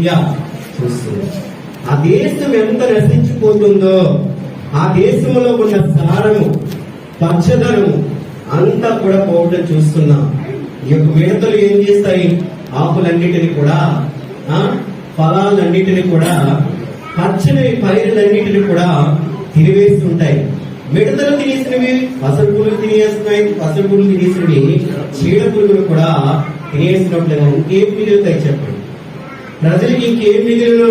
హల్లెలూయా చూస్తుంది. ఆ దేశం ఎంత నశించిపోతుందో, ఆ దేశంలో ఉన్న సారము, పచ్చదనము అంతా కూడా పోవడం చూస్తున్నాం. ఈ యొక్క మిడతలు ఏం చేస్తాయి? ఆకులన్నిటిని కూడా, ఫలాలన్నిటిని కూడా, పచ్చని పైరులన్నిటిని కూడా తినివేస్తుంటాయి. మిడతలు తినేసినవి పసరు పురుగులు తినేస్తున్నాయి, పసరు పురుగులు తినేసినవి చీడ పురుగులు కూడా తినేసినట్లుగా ఇంకేం మిగులుతాయి చెప్పండి? ప్రజలకి ఇంకేం మిగిలిన?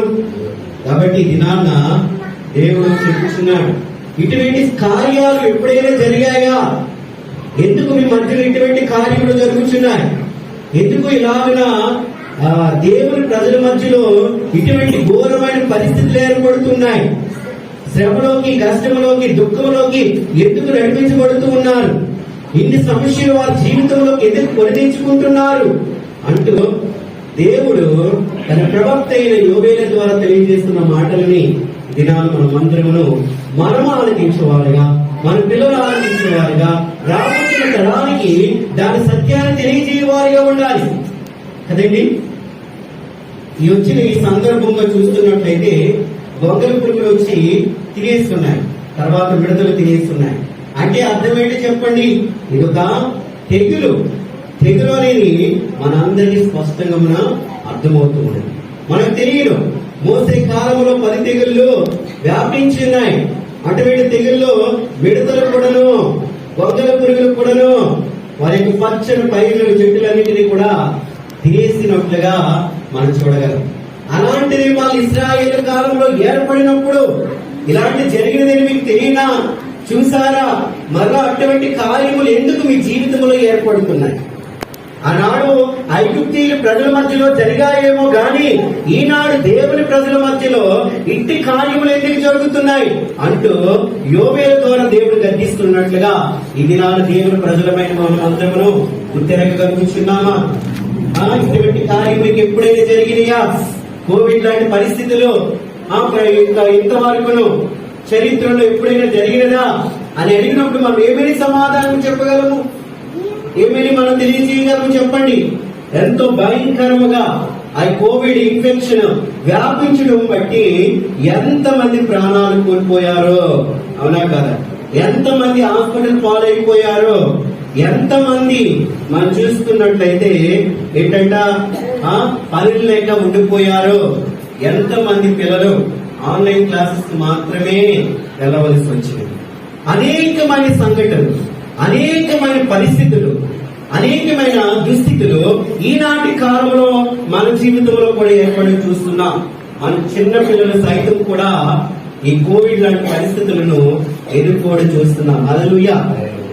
కాబట్టి దినాన్న దేవుడు చెప్పుచున్నాడు, ఇటువంటి కార్యాలు ఎప్పుడైనా జరిగాయా? ఎందుకు మీ మధ్యలో ఇటువంటి కార్యములు జరుగుతున్నాయి? ఎందుకు ఇలాగన దేవుని ప్రజల మధ్యలో ఇటువంటి ఘోరమైన పరిస్థితులు ఏర్పడుతున్నాయి? శ్రమలోకి, కష్టంలోకి, దుఃఖంలోకి ఎందుకు నడిపించబడుతూ ఉన్నారు? ఇన్ని సమస్యలు వారి జీవితంలోకి ఎందుకు కొనదించుకుంటున్నారు అంటూ దేవుడు తన ప్రవక్త అయిన యోబేలు ద్వారా తెలియజేస్తున్న మాటలని దినాలు మనం ఆలకించేవారుగా, మన పిల్లలు ఆలకించేవారుగా, రాబోతున్న తరానికి దాని సత్యాన్ని తెలియజేయవారుగా ఉండాలి కదండి. ఈ వచ్చిన ఈ సందర్భంగా చూస్తున్నట్లయితే గొంగళ పురుగులు వచ్చి తినేస్తున్నాయి, తర్వాత మిడతలు తినేస్తున్నాయి. అంటే అర్థం ఏంటి చెప్పండి? ఇదొక తెగులు. తెగులు అనేది మనందరినీ స్పష్టంగా అర్థమవుతూ ఉన్నది. మనకు తెలియదు. మోసే కాలంలో 10 తెగుళ్ళు వ్యాపించి ఉన్నాయి. అటువంటి తెగుల్లో మిడతలు కూడాను, గొంగళ పురుగులు కూడాను వారి యొక్క పచ్చని పైర్లు, చెట్టులన్నింటినీ కూడా తినేసినట్లుగా మనం చూడగలం. అలాంటిది వాళ్ళు ఇశ్రాయేలు కాలంలో ఏర్పడినప్పుడు ఇలాంటి జరిగినదని మీకు తెలియనా? చూసారా? మరలా అటువంటి కార్యములు ఎందుకు మీ జీవితంలో ఏర్పడుతున్నాయి? ఆనాడు ఐగుప్తీయుల ప్రజల మధ్యలో జరిగాయేమో గాని ఈనాడు దేవుని ప్రజల మధ్యలో ఇట్టి కార్యములు ఎందుకు జరుగుతున్నాయి అంటూ యోబేలు ద్వారా దేవుడు గర్దిస్తున్నట్లుగా ఈ దినాలు దేవుని ప్రజలమైన మనం అందరూ గుర్తెరగగలుగుతున్నామా? ఇటువంటి కార్యములకు ఎప్పుడైనా జరిగినాయా? కోవిడ్ లాంటి పరిస్థితులు ఇంతవరకును చరిత్రలో ఎప్పుడైనా జరిగినదా అని అడిగినప్పుడు మనం ఏమని సమాధానం చెప్పగలము? ఏమని మనం తెలియజేయగలము చెప్పండి? ఎంతో భయంకరముగా ఆ కోవిడ్ ఇన్ఫెక్షన్ వ్యాపించడం బట్టి ఎంతమంది ప్రాణాలు కోల్పోయారో, అవునా కదా? ఎంతమంది హాస్పిటల్ పాలైపోయారో, ఎంతమంది మనం చూసుకున్నట్లయితే ఏంటంట పనులు లేక ఉండిపోయారో, ఎంతమంది పిల్లలు ఆన్లైన్ క్లాసెస్ మాత్రమే వెళ్ళవలసి వచ్చింది. అనేకమైన సంఘటనలు, అనేకమైన పరిస్థితులు, అనేకమైన దుస్థితులు ఈనాటి కాలంలో మన జీవితంలో కూడా ఏర్పడి చూస్తున్నాం. మన చిన్న పిల్లలు సైతం కూడా ఈ కోవిడ్ లాంటి పరిస్థితులను ఎదుర్కోవడం చూస్తున్నాం. హల్లెలూయా.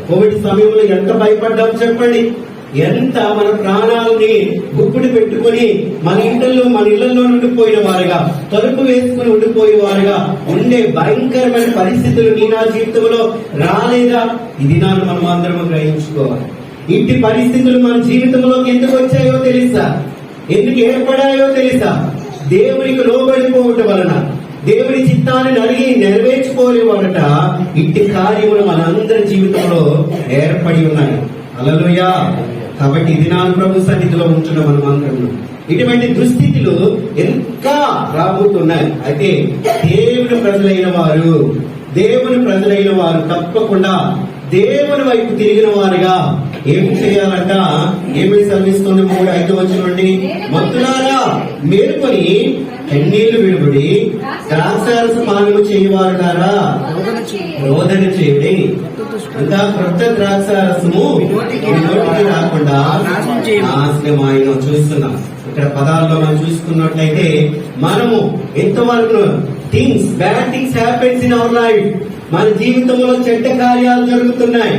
కోవిడ్ సమయంలో ఎంత భయపడ్డాం చెప్పండి? ఎంత మన ప్రాణాలని గుప్పుడు పెట్టుకుని మన ఇళ్లలో ఉండిపోయిన వారుగా, తలుపు వేసుకుని ఉండిపోయే వారుగా ఉండే భయంకరమైన పరిస్థితులు నీ నా జీవితంలో రాలేదా? ఇది నాను మనం అందరం గ్రహించుకోవాలి. ఇంటి పరిస్థితులు మన జీవితంలోకి ఎందుకు వచ్చాయో తెలుసా? ఎందుకు ఏర్పడాయో తెలుసా? దేవునికి లోబడిపోవటం వలన, దేవుని చిత్తాన్ని అడిగి నెరవేర్చుకోలేవట ఇట్టి కార్యములు మన అందరి జీవితంలో ఏర్పడి ఉన్నాయి. హల్లెలూయా. కాబట్టి ఇది నా ప్రభు సన్నిధిలో ఉంటున్న మనం అందరం ఇటువంటి దుస్థితులు ఇంకా రాబోతున్నాయి. అయితే దేవుని ప్రజలైన వారు తప్పకుండా దేవుని వైపు తిరిగిన వారుగా ఏం చేయాలంట? ఏమి శ్రమిస్తుంది? 3:5 నుండి మత్తులారా మేలుకొని కన్నీళ్లు విడుబడి ద్రాక్షారస పానము చేయవారులారా రోదన చేయుడి, ఇంకా క్రొత్త ద్రాక్షారసము నోటికి రాకుండా నాశనమాయను. చూస్తున్నాం ఇక్కడ పదాల్లో మనం చూసుకున్నట్లయితే మనము ఎంతవరకు bad things happens in our life, మన జీవితంలో చెడ్డ కార్యాలు జరుగుతున్నాయి,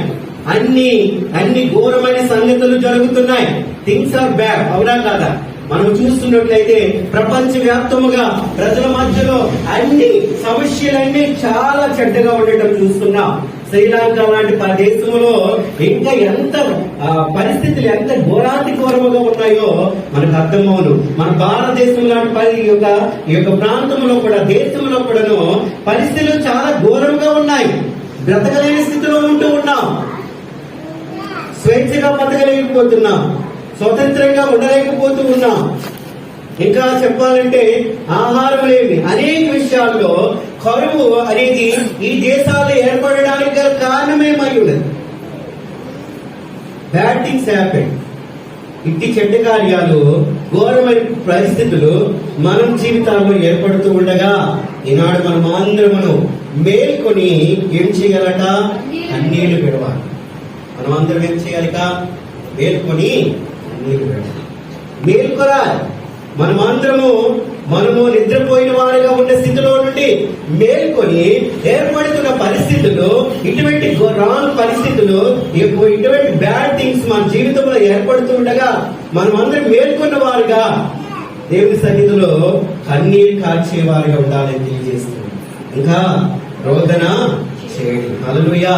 అన్ని ఘోరమైన సంగతులు జరుగుతున్నాయి. థింగ్స్ ఆర్ బ్యాడ్, అవునా కాదా? మనం చూస్తున్నట్లయితే ప్రపంచ వ్యాప్తముగా ప్రజల మధ్యలో అన్ని సమస్యలన్నీ చాలా చెడ్డగా ఉండటం చూస్తున్నాం. శ్రీలంక లాంటి దేశంలో ఇంకా ఎంత పరిస్థితులు ఎంత ఘోరాతి ఘోరముగా ఉన్నాయో మనకు అర్థమవును. మన భారతదేశం లాంటి ఈ యొక్క ప్రాంతంలో కూడా, దేశంలో కూడాను పరిస్థితులు చాలా ఘోరంగా ఉన్నాయి. బ్రతకలేని స్థితిలో ఉంటూ ఉన్నాం, స్వేచ్ఛగా బతకలేకపోతున్నాం, స్వతంత్రంగా ఉండలేకపోతూ ఉన్నాం. ఇంకా చెప్పాలంటే ఆహారం లేని అనేక విషయాల్లో కరువు అనేది ఈ దేశాలు ఏర్పడడానికి గల కారణమేమై ఉన్నది. Bad things happen. ఇట్టి చెడ్డ కార్యాలు, ఘోరమైన పరిస్థితులు మనం జీవితాల్లో ఏర్పడుతూ ఉండగా ఈనాడు మనం అందరమును మేల్కొని ఏం చేయగలట? కన్నీళ్లు విడవాలి. మనం అందరం ఏం చేయాలిక? మేల్కొని కన్నీళ్లు విడవాలి. మేల్కొరాలి. మనము నిద్రపోయిన వారిగా ఉన్న స్థితిలో నుండి మేల్కొని ఏర్పడుతున్న పరిస్థితులు, ఇటువంటి రాంగ్ పరిస్థితులు, ఇటువంటి బ్యాడ్ థింగ్స్ మన జీవితంలో ఏర్పడుతూ ఉండగా మనం అందరం మేల్కొన్న వారుగా దేవుని సన్నిధిలో కన్నీరు కార్చే వారిగా ఉండాలని తెలియజేస్తున్నాం. ఇంకా రోదన చేయండి. హల్లెలూయా.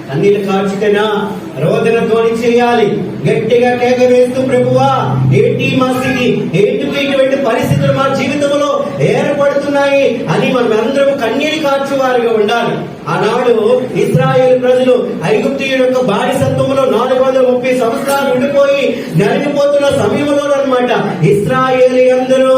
కన్నీరు కార్చికైనా రోదన ధ్వని చేయాలి. గట్టిగా కేక వేస్తూ, ప్రభువా ఏంటి మా స్థితి, ఏంటికి ఇటువంటి పరిస్థితులు మా జీవితంలో ఏర్పడుతున్నాయి అని మనం అందరం కన్నీరు కార్చు వారిగా ఉండాలి. ఆనాడు ఇశ్రాయేలు ప్రజలు ఐగుప్తీయుల యొక్క బానిసత్వంలో 430 సంవత్సరాలు ఉండిపోయి నలిగిపోతున్న సమయంలో అన్నమాట ఇశ్రాయేలు అందరూ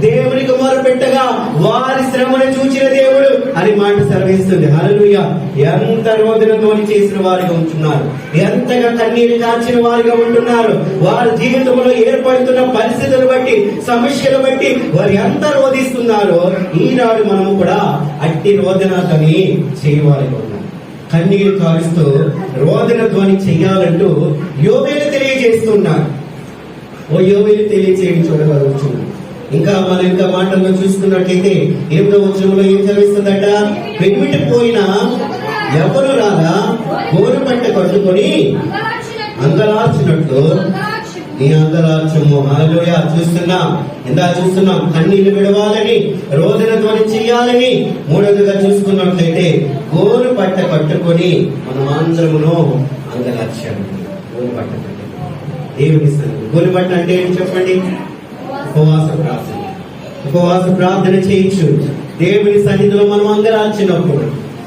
దేవునికి మొరపెట్టగా వారి శ్రమను చూచిన దేవుడు అని మాట సెలవిస్తుంది. హల్లెలూయా. ఎంత రోదన ధ్వని చేసిన వారిగా ఉంటున్నారు, ఎంతగా కన్నీరు కార్చిన వారిగా ఉంటున్నారు. వారి జీవితంలో ఏర్పడుతున్న పరిస్థితులు బట్టి, సమస్యలు బట్టి వారు ఎంత రోధిస్తున్నారో ఈనాడు మనము కూడా అట్టి రోదనతోని చేయవారిగా ఉన్నాం. కన్నీరు కారుస్తూ రోదన ధ్వని చెయ్యాలంటూ యోవేలు తెలియజేస్తున్నారు. ఓ యోవేలు తెలియజేయడం చూడగలుగుతున్నాం. ఇంకా మాటల్లో చూసుకున్నట్లయితే 8వ వచనంలో ఏం చదివిస్తుందట? పెనిమిటి పోయిన ఎవరు రాగా గోరు పట్ట కట్టుకొని అంగలార్చినట్టు నీ అంగలార్చము. హల్లెలూయా. చూస్తున్నాం కన్నీళ్లు విడవాలని, రోదన ధ్వని చేయాలని. మూడవదిగా చూసుకున్నట్లయితే గోరు పట్ట కట్టుకొని మనం అందరమును అంగలార్చాము. గోరు పట్ట దేవుని సన్నిధి. గోరు పట్ట అంటే ఏంటి చెప్పండి? ఉపవాస ప్రార్థన చేయొచ్చు. దేవుని సన్నిధిలో మనం అంగలార్చినప్పుడు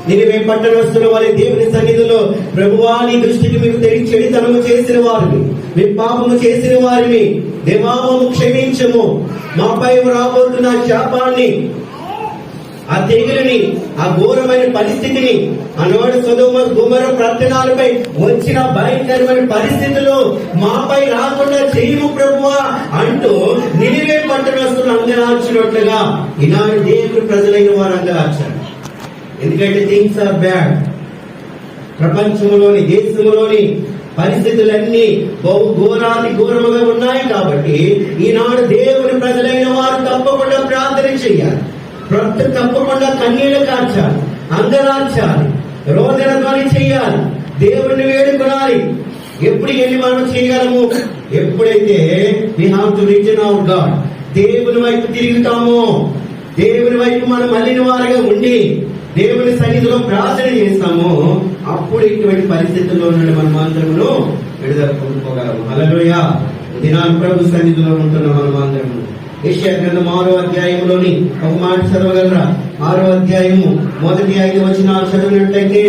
నినివే పట్టణస్తుల వారి దేవుని సన్నిధిలో, ప్రభువా నీ దృష్టికి మీకు తెలియ చెడుతనము చేసిన వారిని, మీ పాపము చేసిన వారిని దేవామము క్షమించము, మాపై రాబోతున్న శాపాన్ని, ఆ తెగులుని, ఆ ఘోరమైన పరిస్థితిని, ఆనాడు సొదొమ గొమొర పట్టణాలపై వచ్చిన భయంకరమైన పరిస్థితులు మాపై రాకుండా చేయము ప్రభువా అంటూ నినివే పట్టణస్తులు అంగలార్చినట్లుగా ఈనాడు దేవుని ప్రజలైన వారు అంగలార్చారు. ఎందుకంటే థింగ్స్ ఆర్ బ్యాడ్. ప్రపంచంలోని, దేశంలోని పరిస్థితులన్నీ బహు ఘోరముగా ఉన్నాయి. కాబట్టి ఈనాడు దేవుని ప్రజలైన వారు తప్పకుండా ప్రార్థన చేయాలి, తప్పకుండా కన్నీళ్లు కార్చాలి, అంగలార్చాలి, రోదన ధ్వని చేయాలి, దేవుణ్ణి వేడుకోవాలి. ఎప్పుడు ఎన్ని మనం చేయగలము? ఎప్పుడైతే we have to return our God, దేవుని వైపు తిరుగుతామో, దేవుని వైపు మనం మళ్ళిన వారిగా ఉండి దేవుని సన్నిధిలో ప్రార్థన చేస్తాము, అప్పుడు ఇటువంటి పరిస్థితుల్లో నుండి మనం అందరము విడుదల పొందుకోగలము. హల్లెలూయా. దినాలు ప్రభు సన్నిధిలో ఉంటున్న మనం అందరము యెషయా గ్రంథం 6వ అధ్యాయంలోని ఒక మాట చదవగలరా? 6వ అధ్యాయము 1-5 వచనాలు చదివినట్లయితే,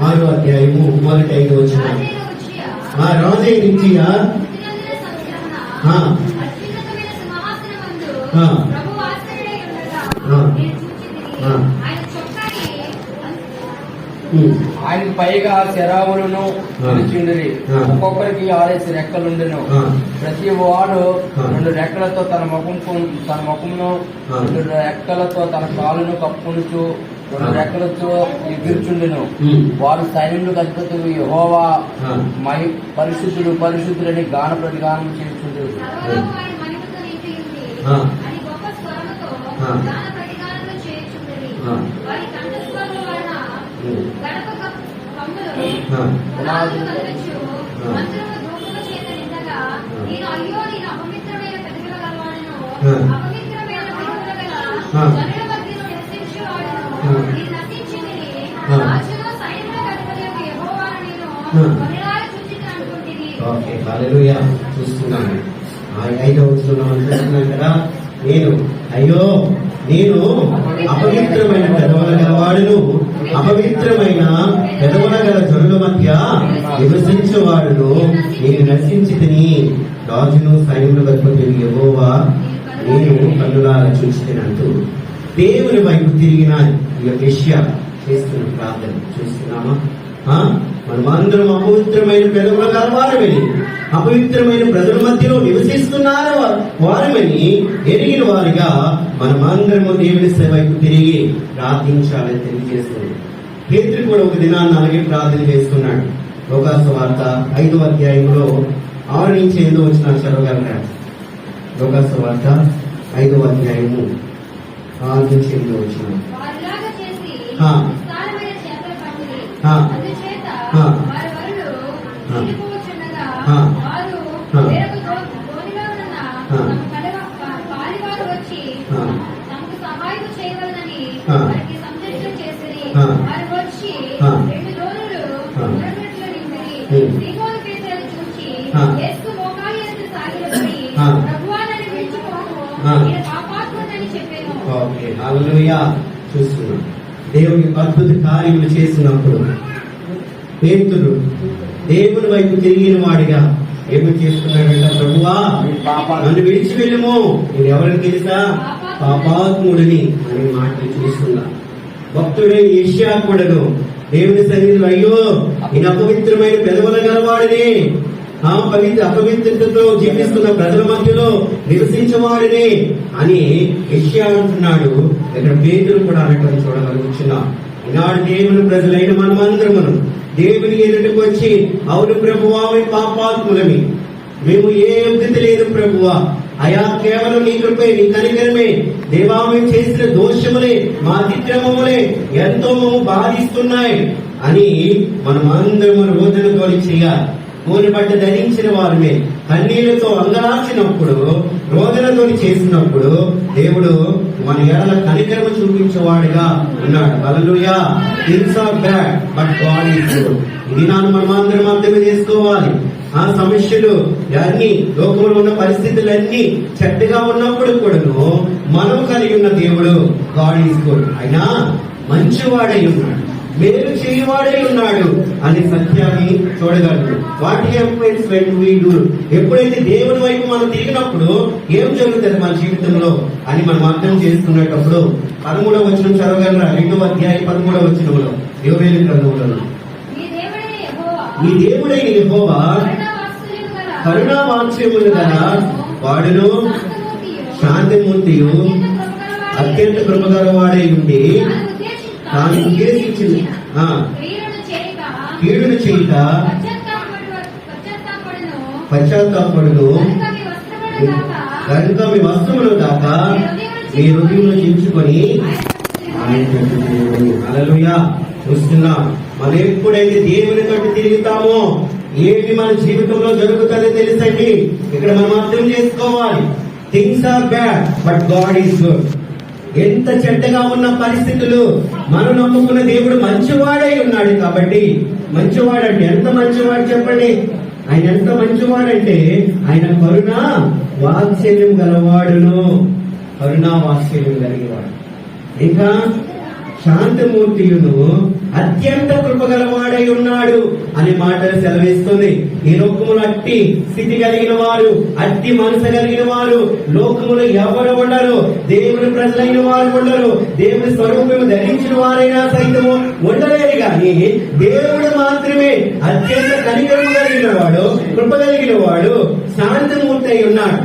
6వ అధ్యాయము 1-5 వచనాలు. రాజే నిత్య ఆయనకు పైగా శరావులను పిలిచిండిరి. ఒక్కొక్కరికి 6 రెక్కలుండెను. ప్రతి వాడు 2 రెక్కలతో తన ముఖమును, 2 రెక్కలతో తన కాలును కప్పునుచు, 2 రెక్కలతో ఎగురుచుండెను. వారు సైన్యములకు అధిపతులు యెహోవా పరిశుద్ధుడు పరిశుద్ధులని గాన ప్రతిగానం చేస్తుంటారు. చూస్తున్నాను 5వ వచనం కదా, నేను అపవిత్రమైన పెదవుల గలవాడును, అపవిత్రమైన పెదవుల గల జనుల మధ్య నివసించేవాడును నేను నశించితిని. రాజును సైన్యముల అధిపతి యెహోవా నేను కన్నులారా చూచితినంటూ దేవుని వైపు తిరిగిన ఈ యొక్క యెషయా చేస్తున్న ప్రార్థన చూస్తున్నామా? మనమందరం అపవిత్రమైన పెదవుల గలవారమని, అపవిత్రమైన ప్రజల మధ్యలో నివసిస్తున్నారు వారమని ఎరిగిన వారిగా మనమందరము దేవుని వైపు తిరిగి ప్రార్థించాలని తెలియజేస్తుంది. పేతురు కూడా ఒక దినాన్ని అలాగే ప్రార్థన చేస్తున్నాడు. లోకాసు వార్త 5వ అధ్యాయంలో 6 నుంచి 8 వచ్చిన చదవగలరా? లోకాసు వార్త 5వ అధ్యాయము 6 నుంచి 8 వచ్చిన చూస్తున్నాం. దేవుని అద్భుత కార్యములు చేసినప్పుడు పేతురు దేవుని వైపు తిరిగిన వాడిగా ఏమి చేస్తున్నాడంట? ప్రభువా నన్ను విడిచి వెళ్ళము, నేను ఎవరికి తెలుసా? పాపాత్ముడిని అనే మాటలు చూస్తున్నా. భక్తుడైన యెషయా కూడాను దేవుని సన్నిధిలో అయ్యో నేను అపవిత్రమైన పెదవుల గలవాడిని, అపవిత్రతతో జీవిస్తున్న ప్రజల మధ్యలో నివసించేవాడిని అని యెషయా అంటున్నాడు. ఇక్కడ పేతురు కూడా అనటం చూడగలుగుతున్నాం. ఈనాడు దేవుని ప్రజలైన మనమందరమును దేవుని ఎదుటికి వచ్చి అవును ప్రభువా మేము పాపాత్ములమి, మేము ఏ యుక్తి లేదు ప్రభువా, అయా కేవలం నీ కృపే, నీ కనికరమే, దేవా మేము చేసిన దోషములే, మా అతిక్రమములే ఎంతో బాధిస్తున్నాయి అని మనం అందరము రోదనతో చేయాలి. కోని బట్ట ధరించిన వారమే కన్నీళ్లతో అంగలార్చినప్పుడు, రోదనతో చేసినప్పుడు దేవుడు మన ఎడల కనికరమ చూపించేవాడుగా ఉన్నాడు. Hallelujah. Things are bad but God is good. ఇది మనం అందరం అర్థం చేసుకోవాలి. ఆ సమస్యలు అన్ని, లోకంలో ఉన్న పరిస్థితులన్నీ చెడ్డగా ఉన్నప్పుడు కూడాను మనం కలిగి ఉన్న దేవుడు గాడ్ ఈజ్ గుడ్. అయినా మంచివాడై ఉన్నాడు, మేలు చేయవాడై ఉన్నాడు అనే సత్యాన్ని చూడగలరు. What happens when we do, ఎప్పుడైతే దేవుని వైపు మనం తిరిగినప్పుడు ఏం జరుగుతుంది మన జీవితంలో అని మనం అర్థం చేసుకునేటప్పుడు 13వ వచనం చదవగలరా? 2వ అధ్యాయం 13వ వచనంలో యోవేలు గ్రంథంలో ఈ దేవుడైన యెహోవా కరుణా వాత్సల్యములు గల వాడును, శాంతిమూర్తియు, అత్యంత కృపగల వాడై ఉండి తాను ఉద్దేశించింది కీడును చేయక పశ్చాత్తాపడును కనుక మీ వస్త్రములు దాకా మీ హృదయంలో చించుకొని హల్లెలూయా. చూస్తున్నాం, మనం ఎప్పుడైతే దేవుని తోటి తిరుగుతామో ఏమి మన జీవితంలో జరుగుతుందో తెలుసండి. ఇక్కడ మనం అర్థం చేసుకోవాలి. Things are bad but God is good. ఎంత చెడ్డగా ఉన్న పరిస్థితులు మనం నమ్ముకున్న దేవుడు మంచివాడై ఉన్నాడు. కాబట్టి మంచివాడంటే ఎంత మంచివాడు చెప్పండి? ఆయన ఎంత మంచివాడంటే ఆయన కరుణ వాత్సల్యం గలవాడును, కరుణా వాత్సల్యం కలిగేవాడు. ఇంకా శాంతమూర్తియును, అత్యంత కృపగలవాడై ఉన్నాడు అనే మాటలు సెలవిస్తుంది. ఈ లోకములు అట్టి స్థితి కలిగిన వారు, అట్టి మనసు కలిగిన వారు లోకములు ఎవరు ఉండరు. దేవుని ప్రజలైన వారు ఉండరు. దేవుని స్వరూపము ధరించిన వారైనా సైతము ఉండలేరు. కానీ దేవుడు మాత్రమే అత్యంత కనికరము కలిగిన వాడు, కృప కలిగిన వాడు, శాంతమూర్తి అయి ఉన్నాడు.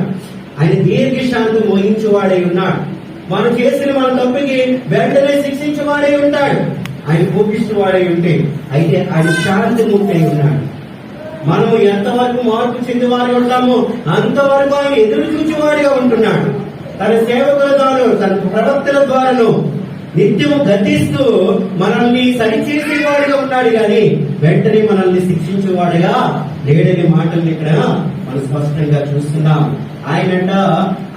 ఆయన దీర్ఘ శాంతం వహించేవాడై ఉన్నాడు. మనం చేసిన మన తప్పుకి వెంటనే శిక్షించేవాడై ఉంటాడు. ఆయన కోపిస్తున్న వాడై ఉంటే అయితే ఆయన శాంతిమూర్తి అయి ఉన్నాడు. మనము ఎంతవరకు మార్పు చెందేవారు ఉంటామో అంతవరకు ఆయన ఎదురు చూచేవాడిగా ఉంటున్నాడు. తన సేవకుల ద్వారా, తన ప్రవక్తల ద్వారాను నిత్యము గద్దిస్తూ మనల్ని సరిచేసేవాడిగా ఉన్నాడు. కానీ వెంటనే మనల్ని శిక్షించేవాడిగా లేడని మాటల్ని ఇక్కడ మనం స్పష్టంగా చూస్తున్నాం. ఆయనంట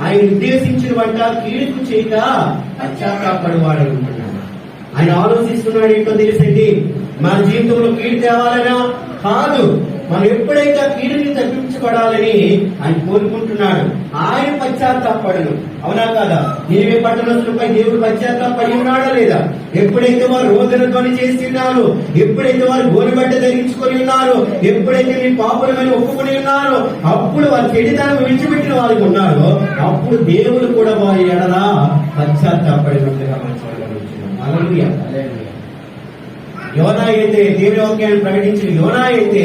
ఆయన ఉద్దేశించిన వంట కీడుకు చేయక పశ్చాత్తాపడేవాడై ఉంటున్నాడు. ఆయన ఆలోచిస్తున్నాడు ఏంటో తెలుసండి, మన జీవితంలో కీడు తేవాలనా కాదు, మనం ఎప్పుడైతే ఆ కీడుని తప్పించబడాలని ఆయన కోరుకుంటున్నాడు. ఆయన పశ్చాత్తాపడను, అవునా కాదా? నీవే పట్టణస్తులపై దేవుడు పశ్చాత్తాపడి ఉన్నాడా లేదా? ఎప్పుడైతే వారు రోదన ధ్వని చేస్తున్నారు, ఎప్పుడైతే వారు గోనెబట్ట ధరించుకొని ఉన్నారు, ఎప్పుడైతే మీ పాపులమని ఒప్పుకొని ఉన్నారో, అప్పుడు వారి చెడితనం విడిచిపెట్టిన వారికి ఉన్నారో, అప్పుడు దేవుడు కూడా వారి ఎడల పశ్చాత్తాపడినట్లుగా మనం చూడగలుగుతున్నాం. హల్లెలూయా. యోనా అయితే, దేవుని వాక్యాన్ని ప్రకటించిన యోనా అయితే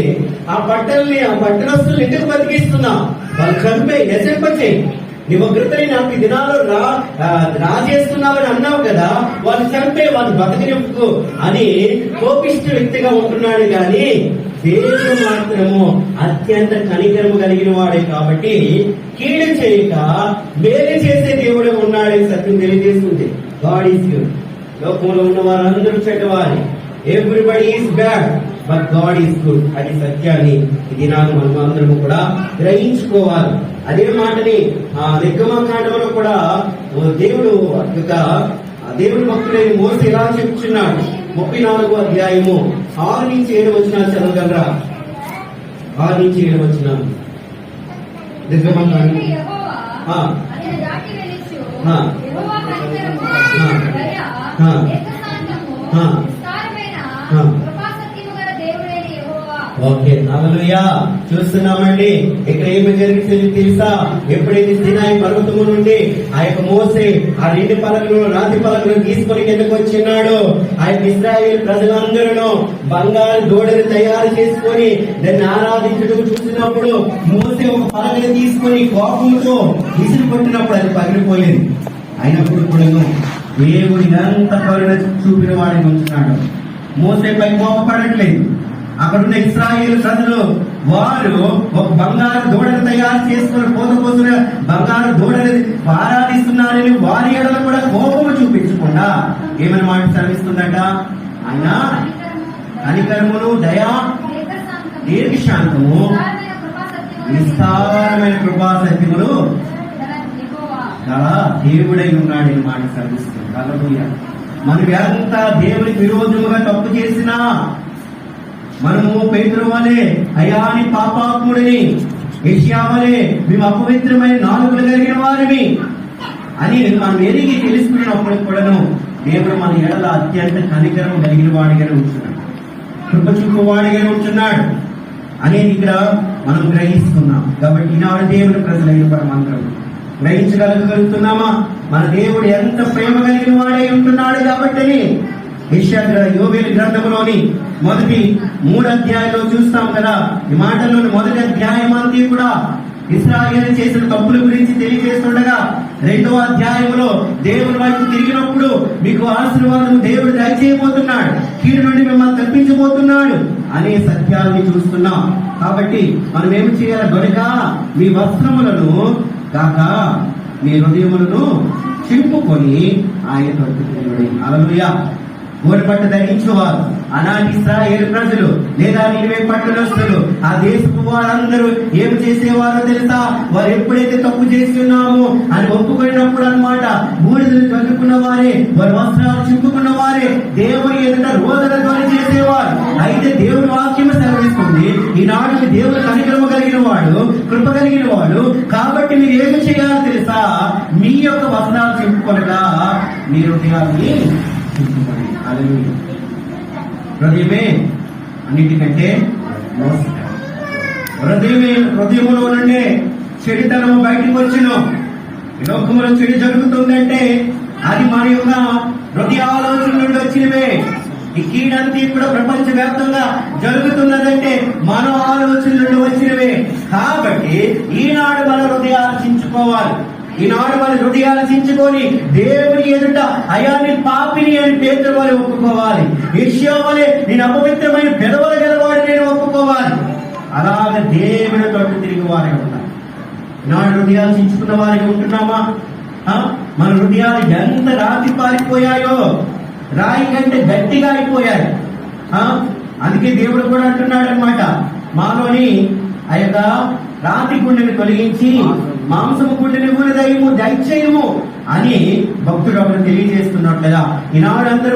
ఆ పట్టణస్తులు ఎందుకు బతికిస్తున్నా? వాళ్ళు చంపే నశింపచేయి, నీ ఉగ్రతని నాకు ఈ దినాల్లో రాజేస్తున్నావని అన్నావు కదా, వాళ్ళు చంపే, వాళ్ళు బతకనివ్వకు అని కోపిష్ట వ్యక్తిగా ఉంటున్నాడు. కానీ దేవుడు మాత్రము అత్యంత కనికరము కలిగిన వాడే కాబట్టి కీడు చేయక మేలు చేసే దేవుడే ఉన్నాడని సత్యం తెలియజేస్తుంది. God is good. లోకంలో ఉన్న వారందరూ చెడ్డవారి, everybody is bad but God is good. అది సత్యాన్ని ఈ దినాలు మనం అందరము కూడా గ్రహించుకోవాలి. అదే మాటని నిర్గమకాండంలో కూడా దేవుడు భక్తుడైన మోసే ఎలా చెప్తున్నాడు? 34వ అధ్యాయము 6 నుంచి 7 వచనాలు చదవగలరా? 6 నుంచి 7 వచనాలు నిర్గమకాండం. ఓకే, హల్లెలూయా. చూస్తున్నామండి ఇక్కడ ఏమి జరిగింది తెలుసా? ఎప్పుడైతే సినాయి పర్వతము నుండి ఆ యొక్క మోసే ఆ 2 పలకలు రాతి పలకలు తీసుకొని కిందకు వచ్చినాడు, ఆ యొక్క ఇశ్రాయేలు ప్రజలందరూ బంగారు దూడని తయారు చేసుకొని దాన్ని ఆరాధించడం చూసినప్పుడు మోసే ఒక పలకని తీసుకొని కోపంతో విసిరి కొట్టినప్పుడు అది పగిలిపోయింది. అయినప్పుడు కూడా దేవుడు ఎంత కరుణ చూపిన వాడిని ఉంటున్నాడు. మోసేపై కోపపడట్లేదు. అక్కడున్న ఇశ్రాయేలు ప్రజలు వారు ఒక బంగారు దూడను తయారు చేసుకుని పోతున్న బంగారు దూడని ఆరాధిస్తున్నారని వారి ఎడల కూడా కోపము చూపించకుండా ఏమని మాట శ్రమిస్తుందట? ఆయన కనికరమును, దయా, దీర్ఘశాంతము, విస్తారమైన కృపా సత్యములు గల దేవుడై ఉన్నాడని మాట శ్రమిస్తుంది. హల్లెలూయా. మనం ఎంత దేవునికి విరోధముగా తప్పు చేసినా, మనము పేతురు వలె అయాని పాపాత్ముడిని, యెషయా వలె మేము అపవిత్రమైన నాలుకలు కలిగిన వారిని అని మనం ఎరిగి తెలుసుకున్నప్పుడు కూడాను దేవుడు మన ఎడల అత్యంత కనికరం కలిగిన వాడిగానే ఉంటున్నాడు, కృప చూపు వాడిగానే ఉంటున్నాడు అనేది ఇక్కడ మనం గ్రహిస్తున్నాం. కాబట్టి ఈనాడు దేవుని ప్రజలైన మనమందరం గ్రహించగలుగుతున్నామా? మన దేవుడు ఎంత ప్రేమ కలిగిన వాడై ఉంటున్నాడు. కాబట్టి యోబేలు గ్రంథంలోని మొదటి 3 అధ్యాయంలో చూస్తాం కదా. ఈ మాటల్లోని మొదటి అధ్యాయం అంతా కూడా ఇశ్రాయేలు చేసిన తప్పుల గురించి తెలియజేస్తుండగా, 2వ అధ్యాయంలో దేవుని వైపు తిరిగినప్పుడు మీకు ఆశీర్వాదం దేవుడు దయచేయబోతున్నాడు, కీడు నుండి మిమ్మల్ని తప్పించబోతున్నాడు అనే సత్యాన్ని చూస్తున్నాం. కాబట్టి మనం ఏమి చేయాలి? గనుక మీ వస్త్రములను కాక మీ హృదయములను చింపుకొని ఆయన తట్టు తిరగండి. హల్లెలూయా. గోనెపట్ట ధరించేవారు ఆనాటి ఇశ్రాయేలు ప్రజలు లేదా నినివే పట్టణస్తులు, ఆ దేశపు వారందరూ ఏమి చేసేవారో తెలుసా? వారు ఎప్పుడైతే తప్పు చేస్తున్నామో అని ఒప్పుకున్నప్పుడు అన్నమాట, బూడిదలు చదువుకున్న వారే, వారి వస్త్రాలు చింపుకున్న వారే దేవుని ఎదుట రోదన ధ్వని చేసేవారు. అయితే దేవుని వాక్యం సెలవిస్తుంది, ఈనాడు దేవుడు కనికరము కలిగిన వాడు, కృప కలిగిన వాడు. కాబట్టి మీరు ఏమి చేయాలో తెలుసా? మీ యొక్క వస్త్రాలు చింపుకొనగా మీ హృదయాన్ని చింపుకోండి. హృదయమే అన్నిటికంటే హృదయములో నుండే చెడుతనము బయటకు వచ్చిన లోకములో చెడు జరుగుతుందంటే అది మన యొక్క హృదయ ఆలోచన నుండి వచ్చినవే. ఈ కీడంతా కూడా ప్రపంచ వ్యాప్తంగా జరుగుతున్నదంటే మన ఆలోచన నుండి వచ్చినవే. కాబట్టి ఈనాడు మన హృదయాలు చించుకోవాలి. ఈనాడు మన హృదయాలు చించుకొని దేవుని ఎదుట అయాన్ని పాపిని అని పేతురు వలె ఒప్పుకోవాలి. యెషయా వలె నేను అపవిత్రమైన పెదవులు గలవాడిని నేను ఒప్పుకోవాలి. అలాగే దేవుని తట్టు తిరిగి వారిగా ఉండాలి. ఈనాడు హృదయాలు చించుకున్న వారిగా ఉంటున్నామా? మన హృదయాలు ఎంత రాతి పారిపోయాయో, రాయి కంటే గట్టిగా అయిపోయాయి. అందుకే దేవుడు కూడా అంటున్నాడు అనమాట, మాలోని ఆ యొక్క రాతి గుండెని తొలగించి మాంసము గుండెని దయచేయము అని భక్తుడు అప్పుడు తెలియజేస్తున్నట్లుగా ఈనాడు అందరూ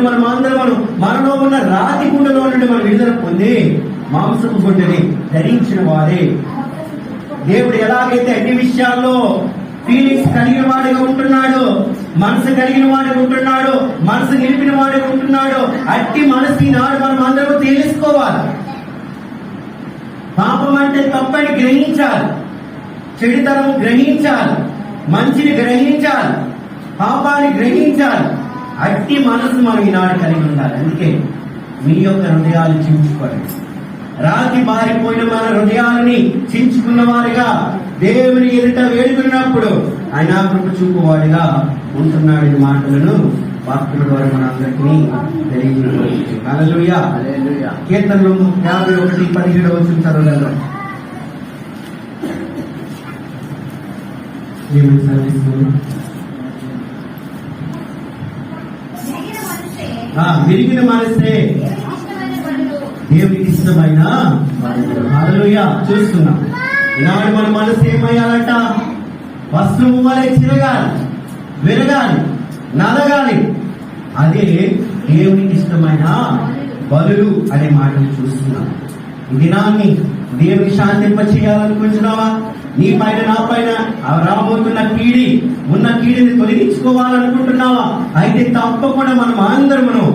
మనలో ఉన్న రాతి గుండెలో నుండి మనం విడుదల పొంది మాంసపు గుండెని ధరించిన వారే. దేవుడు ఎలాగైతే అన్ని విషయాల్లో ఫీలింగ్స్ కలిగిన వాడిగా ఉంటున్నాడు, మనసు కలిగిన వాడిగా ఉంటున్నాడు, మనసు నిలిపిన వాడిగా ఉంటున్నాడు, అట్టి మనసు ఈనాడు మనం అందరూ తెలుసుకోవాలి. పాపం అంటే తప్పని గ్రహించాలి, చెడుతనం గ్రహించాలి, మంచిని గ్రహించాలి, పాపాన్ని గ్రహించాలి. అట్టి మనసు మనం ఈనాడు కలిగి ఉండాలి. అందుకే మీ యొక్క హృదయాలు చించుకోండి. రాతి బారిపోయిన మన హృదయాలని చించుకున్న వారిగా దేవుని ఎదుట వేడుకున్నప్పుడు ఆయన కృప చూపువాడిగా ఉంటున్నాడు. మాటలను వాక్యుల ద్వారా మనందరికీ తెలియజేయవచ్చు. హల్లెలూయా. కీర్తనలు 51:17 చదవగలరు. ఏమని చదివిస్తున్నా? విరిగిన మనసే దేవునికి ఇష్టమైన. హల్లెలూయా. చూస్తున్నాం ఈనాడు మన మనసు ఏమయ్యాలంట? వస్త్రము వలె చిరగాలి, విరగాలి, నలగాలి. అదే దేవునికి ఇష్టమైన బలులు అనే మాటలు చూస్తున్నాం. ఈ దినాన్ని దేవుని శాంతింప చేయాలనుకుంటున్నావా? నీ పైన నా పైన రాబోతున్న కీడి ఉన్న కీడిని తొలగించుకోవాలనుకుంటున్నావా? అయితే తప్పకుండా మనం అందరమును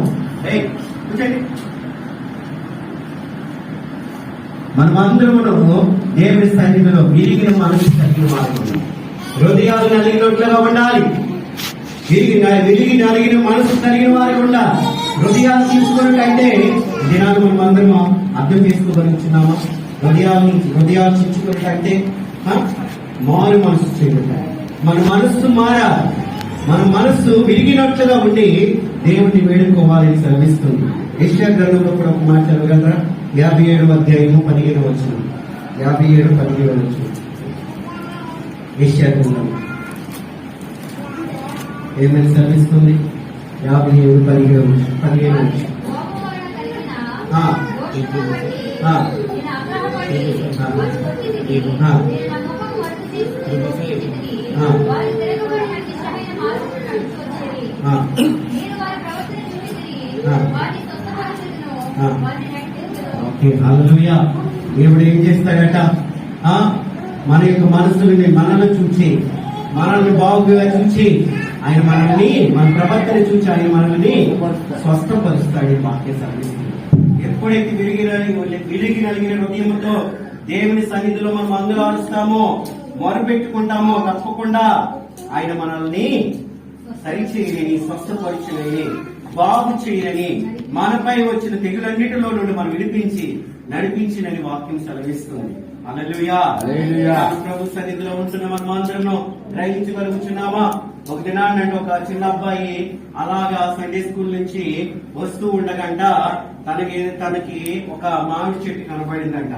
మనమందరమును దేవుని సన్నిధిలో విరిగిన మనసు కలిగిన వారు, హృదయాలు నలిగినట్లుగా ఉండాలి. విరిగి నలిగిన మనసు కలిగిన వారికి ఉండాలి. హృదయాలు తీసుకున్నట్టయితే దినాలు మనం అందరం అర్థం చేసుకోగలుగుతున్నామా? హృదయాలు చించుకున్నట్టయితే మారు మనసు చేయటం. మన మనస్సు మారాలి. మన మనస్సు విరిగినట్లుగా ఉండి దేవుణ్ణి వేడుకోవాలని శ్రమిస్తుంది. యెషయా గ్రంథంలో కూడా ఒక మాట చదవగలరా? 57:15 57:15 యెషయా గ్రంథం ఏమని శ్రమిస్తుంది? 57:15 హల్లెలూయా. దేవుడు ఏం చేస్తాడట? మన యొక్క మనసుని మనల్ని చూచి, మనల్ని బాగుగా చూచి, ఆయన మనల్ని మన ప్రవర్తన చూచి ఆయన మనల్ని స్వస్థపరుస్తాడు. వాక్య సర్విస్తుంది. ఎప్పుడైతే విరిగి నలిగిన హృదయంతో దేవుని సన్నిధిలో మనం అందరూ ఆడుస్తామో, మొరపెట్టుకుంటామో, తప్పకుండా ఆయన మనల్ని సరిచేయని, స్వస్థపరచులని, బాగు చేయని, మనపై వచ్చిన తెగులన్నిటిలో నుండి మనం విడిపించి నడిపించినని వాక్యం సెలవిస్తుంది. హల్లెలూయా. ప్రభు సన్నిధిలో ఉంటున్న మనం అందరం గ్రహించగలుగుతున్నామా? ఒక దినాన్నంటే ఒక చిన్న అబ్బాయి అలాగా సండే స్కూల్ నుంచి వస్తూ ఉండగంట తనకి ఒక మామిడి చెట్టు కనబడిందంట.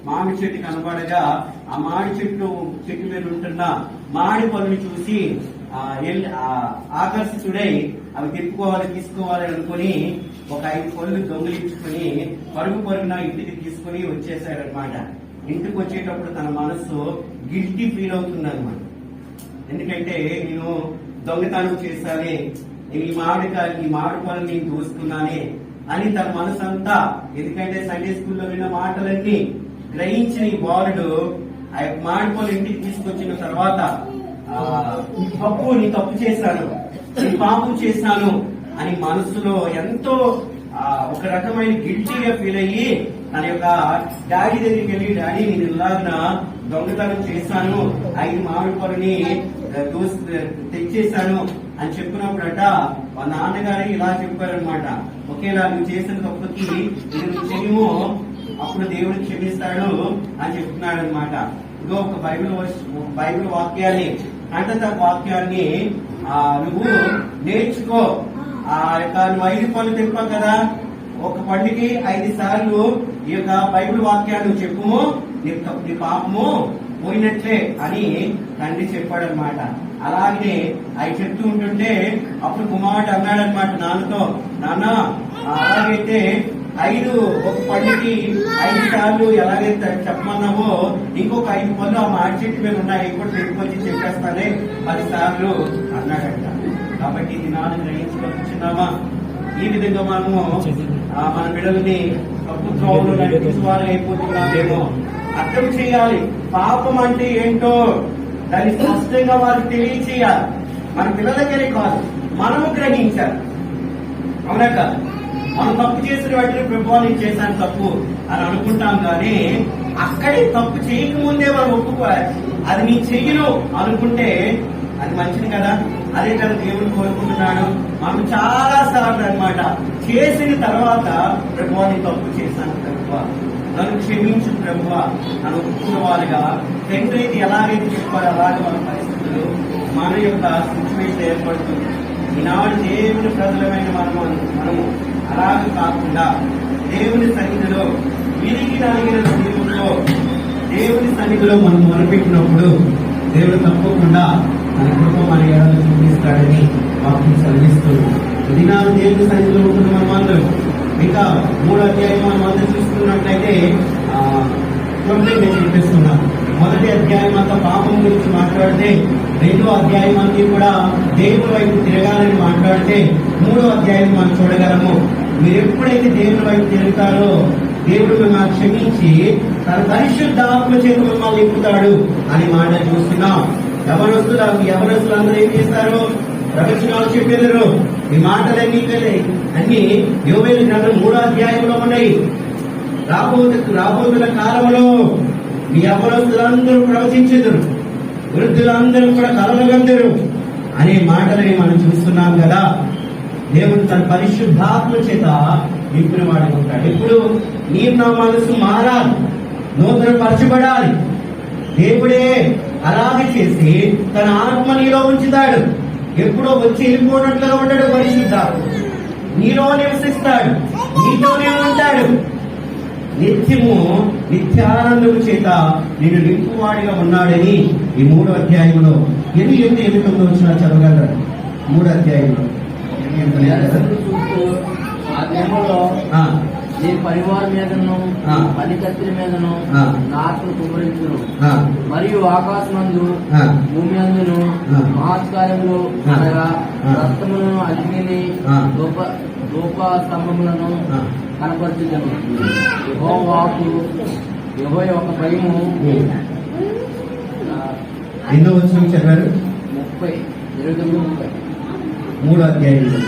మామిడి చెట్టు కనబడగా ఆ మామిడి చెట్టు మీద ఉంటున్న మామిడి పనులు చూసి ఆకర్షితుడై అవి తీసుకోవాలి అనుకుని ఒక 5 పళ్ళు దొంగిలించుకుని పరుగున ఇంటికి తీసుకుని వచ్చేసాడనమాట. ఇంటికి వచ్చేటప్పుడు తన మనసు గిల్టీ ఫీల్ అవుతుంది అనమాట. ఎందుకంటే నేను దొంగతనం చేశానే, ఈ మామిడి పళ్ళు నేను దోసుకున్నానే అని తన మనసు అంతా, ఎందుకంటే సండే స్కూల్లో విన్న మాటలన్నీ గ్రహించిన ఈ బాలుడు ఆ మామిడి పళ్ళు ఇంటికి తీసుకొచ్చిన తర్వాత నేను తప్పు చేశాను, నేను పాపం చేశాను అని మనసులో ఎంతో ఒక రకమైన గిల్టీగా ఫీల్ అయ్యి తన యొక్క డాడీ దగ్గరికి వెళ్ళి, డాడీ నేను ఇలాగ దొంగతనం చేశాను, 5 మామిడి పళ్ళని తెచ్చేశాను అని చెప్పినప్పుడట వాళ్ళ నాన్నగారే ఇలా చెప్పారనమాట. ఒకేలా నువ్వు చేసిన తప్పుకి ఇది నువ్వు చేయము, అప్పుడు దేవుడు క్షమిస్తాడు అని చెప్తున్నాడు అనమాట. ఇదో ఒక బైబిల్ వాక్యాన్ని వాక్యాన్ని నువ్వు నేర్చుకో. నువ్వు 5 పళ్ళు తెంపావు కదా, ఒక పండుగకి 5 సార్లు ఈ యొక్క బైబిల్ వాక్యాన్ని చెప్పుము, నీ పాపము పోయినట్లే అని తండ్రి చెప్పాడనమాట. అలాగే అవి చెప్తూ ఉంటుంటే అప్పుడు కుమారుడు అన్నాడనమాట నాన్నతో, నాన్న అలాగైతే ఒక పండుగకి 5 సార్లు ఎలాగైతే చెప్పమన్నావో ఇంకొక 5 పళ్ళు ఆ మాడి చెట్టు మీద ఉన్నాయి, కూడా తెచ్చుకొచ్చి చెప్పేస్తానే 10 సార్లు అన్నాడంట. కాబట్టి ఇది నాన్న గ్రహించుకొచ్చున్నామా? ఈ విధంగా మనము మన బిడ్డల్ని ఒక తప్పు త్రోవలు నడిపించే వారు అయిపోతున్నామేమో. అర్థం చేయాలి పాపం అంటే ఏంటో, దాన్ని స్పష్టంగా వారికి తెలియచేయాలి. మన పిల్లలకే కాదు, మనము గ్రహించాలి. అవునా కాదు? మనం తప్పు చేసిన వాటిని ప్రభువా నేను చేశాను తప్పు అని అనుకుంటాం, కానీ అక్కడే తప్పు చేయకముందే మనం ఒప్పుకోవాలి. అది నీ చెయ్యను అనుకుంటే అది మంచిది కదా. అదే కదా దేవుడు కోరుకుంటున్నాడు. మనం చాలా సార్లు అన్నమాట చేసిన తర్వాత ప్రభువా నేను తప్పు చేశాను ప్రభువా నన్ను క్షమించు ప్రభువా నన్ను ఒప్పుకున్న వారుగా తండ్రి ఎలాగైతే చెప్పారో అలాగే మన పరిస్థితులు మన యొక్క సిచ్యువేషన్ ఏర్పడుతుంది. ఈనాడు దేవుని ప్రజలమైన మనము అలాగే కాకుండా దేవుని సన్నిధిలో విరిగి నలిగిన దేవుని సన్నిధిలో మనం మొదలుపెట్టినప్పుడు దేవుడు తప్పకుండా మన కృప మన ఏడాది చూపిస్తాడని వాక్యం చదివిస్తుంది. ఇది నాకు దేవుని సన్నిధిలో ఉంటుంది. మనం అందరం ఇంకా 3వ అధ్యాయం మనం అందరం చూసుకున్నట్లయితే నేను చూపిస్తున్నాను. 1వ అధ్యాయం అంతా పాపం గురించి మాట్లాడితే, 2వ అధ్యాయం అంతా కూడా దేవుని వైపు తిరగాలని మాట్లాడితే, 3వ అధ్యాయం మనం చూడగలము. మీరు ఎప్పుడైతే దేవుని వైపు తిరుగుతారో దేవుడు మిమ్మల్ని క్షమించి తన పరిశుద్ధాత్మ చేత మిమ్మల్ని నింపుతాడు అని మాట చూస్తున్నాం. యవనస్తులు అందరూ ఏం చేస్తారు? ప్రవచనాలు చెప్పారు. ఈ మాటలన్నీ అన్ని యోవేలు గ్రంథం 3వ అధ్యాయంలో ఉన్నాయి. రాబోతున్న కాలంలో మీ యవనస్తులందరూ ప్రవచించెదరు, వృద్ధులందరూ కూడా కలలుగందరు అనే మాటలని మనం చూస్తున్నాం కదా. దేవుడు తన పరిశుద్ధాత్మ చేత నింపిన వాడిగా ఉంటాడు. ఇప్పుడు నా మనసు మారాలి, నూతన పరచబడాలి. దేవుడే అలాగే చేసి తన ఆత్మ నీలో ఉంచుతాడు. ఎప్పుడో వచ్చి వెళ్ళిపోయినట్లుగా ఉంటాడు. పరిశుద్ధాత్మ నీలో నివసిస్తాడు, నీతోనే ఉంటాడు. నిత్యము నిత్యానందము చేత నేను నింపువాడిగా ఉన్నాడని ఈ 3వ అధ్యాయంలో 8-9 వచ్చిన చదవగలరు. 3వ అధ్యాయంలో నీ పరివారం మీదను పనికత్తుల మీదను నా ఆత్మ కుమరించును. మరియు ఆకాశమందు భూమి అందును మహత్కార్యములు అనగా రక్తములను అగ్నిని ధూప స్తంభములను కనపరచుదను. యెహోవాకు యెహోవా యొక్క భయము. ఎన్నో వచ్చిన చదివారు? 30 3వ అధ్యాయంలో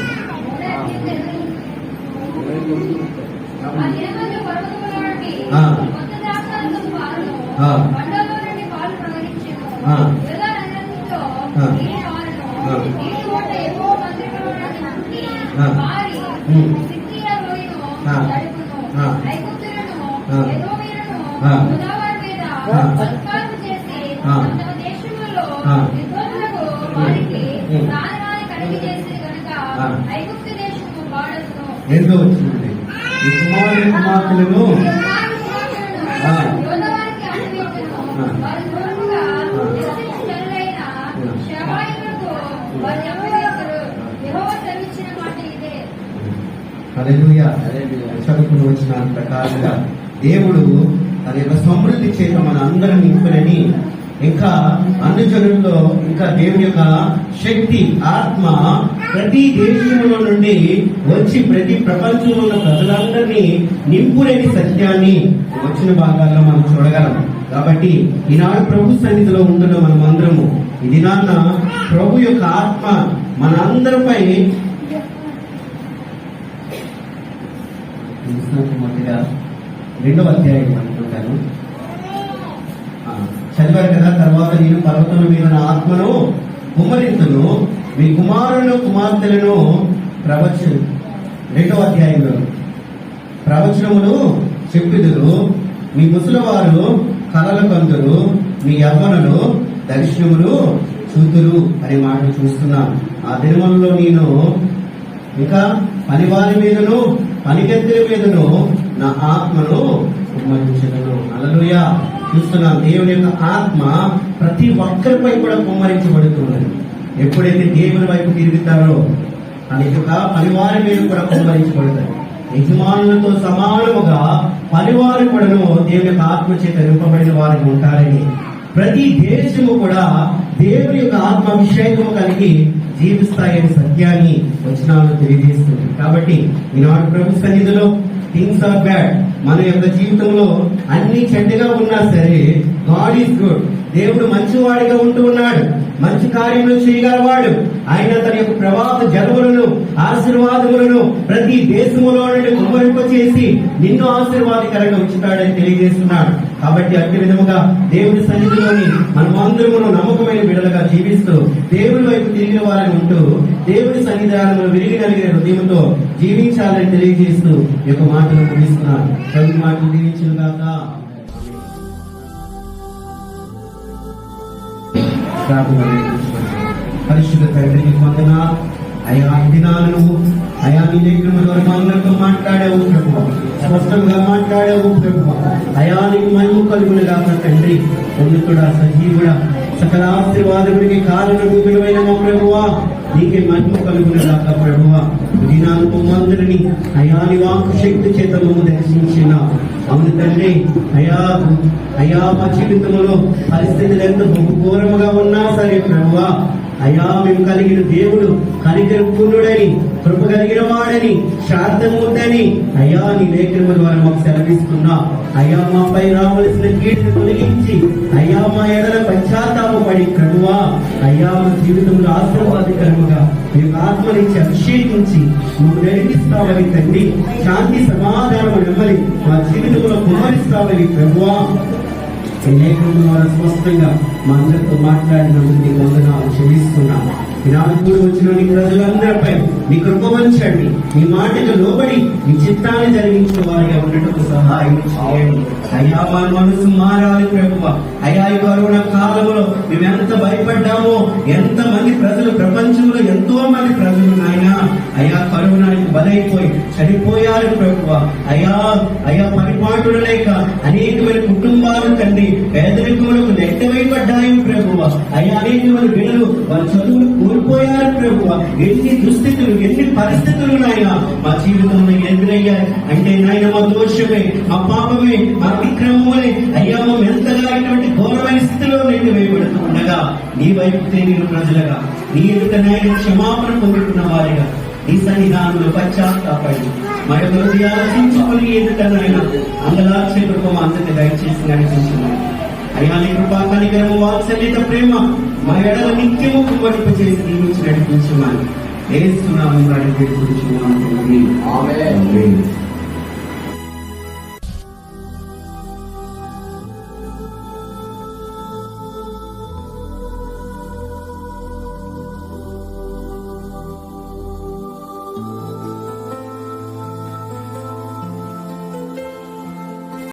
ఎంతో వచ్చింది. ఈ కుమార్తెలను చదువుకుని వచ్చిన ప్రకారంగా దేవుడు తన యొక్క సమృద్ధి చేత మన అందరం నింపునని, ఇంకా అన్ని జనుల్లో ఇంకా దేవుని యొక్క శక్తి ఆత్మ ప్రతి దేశంలో నుండి వచ్చి ప్రతి ప్రపంచంలో ఉన్న ప్రజలందరినీ నింపులేని సత్యాన్ని వచ్చిన భాగాల్లో మనం చూడగలం. కాబట్టి ఈనాడు ప్రభు సన్నిధిలో ఉంటున్న మనం అందరము ఈ దినాన్న ప్రభు యొక్క ఆత్మ మన అందరిపై మొదటిగా 2వ అధ్యాయం అనుకుంటాను చదివారు కదా. తర్వాత నేను పర్వతం మీద నా ఆత్మను కుమ్మరింతును, మీ కుమారులను కుమార్తెలను 2వ అధ్యాయంలో ప్రవచనములు చెప్పిదురు, మీ ముసలివారు కలలు కందురు, మీ యవ్వనులు దర్శనములు చూతురు అనే మాట చూస్తున్నాం. ఆ దినములలో నేను ఇంకా పనివారి మీదను పనికెత్తుల మీదను నా ఆత్మను కుమ్మరించను. హల్లెలూయా. చూస్తున్నాం దేవుని యొక్క ఆత్మ ప్రతి ఒక్కరిపై కూడా కుమ్మరించబడుతున్నది. ఎప్పుడైతే దేవుని వైపు తిరుగుతారో అని యొక్క పనివారి మీద కూడా కుమ్మరించబడతారు. యజమానులతో సమానముగా పనివారు కూడాను దేవుని యొక్క ఆత్మ చేత నింపబడిన వారికి ఉంటారని, ప్రతి దేశము కూడా దేవుని యొక్క ఆత్మ అభిషేకము కలిగి జీవిస్తాయని సత్యాన్ని వచనాలు తెలియజేస్తుంది. కాబట్టి ఈనాడు ప్రభు సన్నిధిలో థింగ్స్ ఆర్ బ్యాడ్, మన యొక్క జీవితంలో అన్ని చెడ్డగా ఉన్నా సరే గాడ్ ఈస్ గుడ్. దేవుడు మంచివాడిగా ఉంటూ ఉన్నాడు, మంచి కార్యములు చేయగలవాడు. ఆయన తన యొక్క ప్రవాహ జలములను ఆశీర్వాదములను ప్రతి దేశములో నుండి కుమ్మరింపచేసి నిన్ను ఆశీర్వాదకరంగా ఉంచుతాడని తెలియజేస్తున్నాడు. కాబట్టి అట్టి విధముగా దేవుని సన్నిధిలోని మనమందరము నమ్మకమైన బిడ్డలుగా జీవిస్తూ దేవుని వైపు తిరిగిన వారిని ఉంటూ దేవుని సన్నిధానంలో విరిగి కలిగిన హృదయంతో జీవించాలని తెలియజేస్తూ ఈ యొక్క మాటలు ముగిస్తున్నాను. ప్రతి మాటలు దీవించును గాక. పరిశుద్ధ తండ్రికి వందనాలు. అయా దినాలను అయా నీ లేఖనం ద్వారా అందరితో మాట్లాడావు ప్రభు, స్పష్టంగా మాట్లాడావు ప్రభు. అయా నీకు మహిమ కలుగును గాక తండ్రి. ఉన్నతుడా, సజీవుడా, సకల ఆశీర్వాదముడికి కారణభూతుడైన మా ప్రభువా, నీకే మహిమ కలుగును గాక ప్రభువా. దినాలు మమ్మందరిని అయా నీ వాక్కు శక్తి చేత మమ్ము దర్శించిన అవును తండ్రి. అయా మా జీవితంలో పరిస్థితులు ఎంత బహుఘోరముగా ఉన్నా సరే ప్రభువా, అయా మేము కలిగిన దేవుడు కనికరపూర్ణుడని, కృప కలిగిన వాడని, శాంతమూర్తని అయా నీ లేఖనము ద్వారా మాకు సెలవిస్తున్నా. అయా మాపై రావలసిన కీడును తొలగించి అయా మా ఎడల పశ్చాత్తాపపడి ప్రభువా, అయా మా జీవితంలో ఆశీర్వాదకరముగా మీ ఆత్మనిచ్చి అభిషేకించి నువ్వు నడిపిస్తావని తండ్రి. శాంతి సమాధానము నెమ్మది మా జీవితంలో కుమరిస్తావని ప్రభువా, లేఖనం ద్వారా స్పష్టంగా మా అందరితో మాట్లాడినందుకు నీ వందనాలు చెల్లిస్తున్నాను. ఈనాడు కూడా వచ్చిన నీ ప్రజలందరిపై నీ కృప వంచండి. నీ మాటకు లోబడి నీ చిత్తాన్ని జరిగించిన వారిగా ఉండటకు సహాయం చేయండి. అయ్యా మా మనసు మారాలి ప్రభువ. అయ్యా ఈ కరోనా కాలంలో మేము ఎంత భయపడ్డామో, ఎంత మంది ప్రజలు, ప్రపంచంలో ఎంతో మంది ప్రజలు నాయన అయ్యా కరోనానికి బలైపోయి చనిపోయారు ప్రభువ. అయ్యా పరిపాటులు లేక అనేకమైన కుటుంబాలు తండ్రి పేదరికములకు నెట్టవైపడ్డాయి ప్రభువ. అయ్యా అనేకమైన బిడ్డలు వారి చదువులు కోల్పోయారు ప్రభువ. ఎన్ని దుస్థితులు, ఎన్ని పరిస్థితులు నాయన మా జీవితంలో ఎదురయ్యాయి అంటే నాయన మా దోషమే, మా పాపమే, మా అతిక్రమమే అయ్యా మేము ఎంతగా ఇటువంటి ఘోరమైన స్థితిలో నెట్టి వేయబడుతూ ఉండగా నీ వైపు తిరిగిన ప్రజలుగా నీ ఎదుట నాయన క్షమాపణ పొందుతున్న వారిగా నీ సన్నిధానంలో పశ్చాత్తాపడి మా యొక్క హృదయాలు చించుకొని ఎదుట నాయన అంగలార్చే కృప మా అందరినీ దయచేసి నడిపించున్నాను. అయ్యా నీ కృపా కనికరము వాత్సల్యత ప్రేమ మా ఎడల నిత్యము కుమ్మరింపు చేసి దీవించి నడిపించున్నాను. ఏస్తున్నాము అడిగి కూర్చున్నాను.